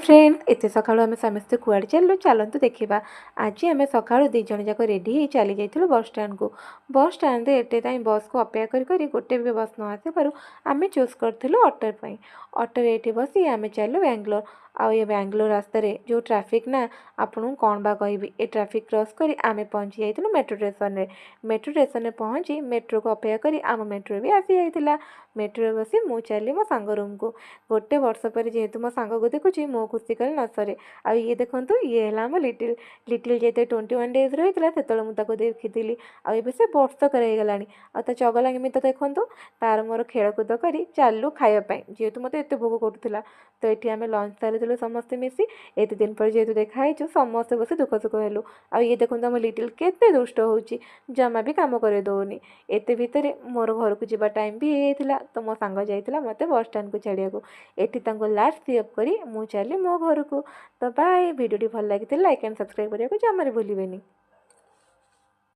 Friends एत सका आम समस्ते कुआड़े चलु चलतु देखा आज आम सका दी जन जाक रेडी हो चली जाइए बस स्टाण को। बस स्टाण एटे टाइम बस को अपेक्षा कर गोटे भी बस न आसपार आम चूज करूँ अटो अटो ये बस आम चलू बेंगलोर। आउ ये बेंगलोर रास्तार जो ट्राफिक ना आपन कौन बा कह ट्राफिक क्रॉस कर आम पहुँची जाइलु मेट्रो स्टेशन में। मेट्रो स्टेशन में पहुँची मेट्रो को अपेक्षा कर आम मेट्रो भी आसी जाइला। मेट्रो बस मु चली मो सांग रूम को। गोटे वर्ष पर जेहेतु मो सांग को देखुची मो खुशी कल न सरे। आ ये देखो ये है आम लिटिल लिटिल जो 21 डेज रही है मुझे देखी आए से वर्ष कर आ चगलामी तो देखूँ तार मोर खेलकूद कर चालू खायापी जेहेतु मत एत भोग करूला। तो ये आम लंच सारी समस्ते मिसी एत दिन पर जेहेतु देखाई समस्ते बस दुख सुख हेलु। आ ये देखो आम लिटिल केते दुष्ट होची जमा भी काम करे दौनी। एत भितर मोर घर को जीवा टाइम भी होता तो मो सांग जाइला मत बस स्टाण को छाड़िया को लास्ट सीअप करी मु चली मो घर को। तो बाय वीडियो भल लगी लाइक एंड सब्सक्राइब करने को जमार भूलें।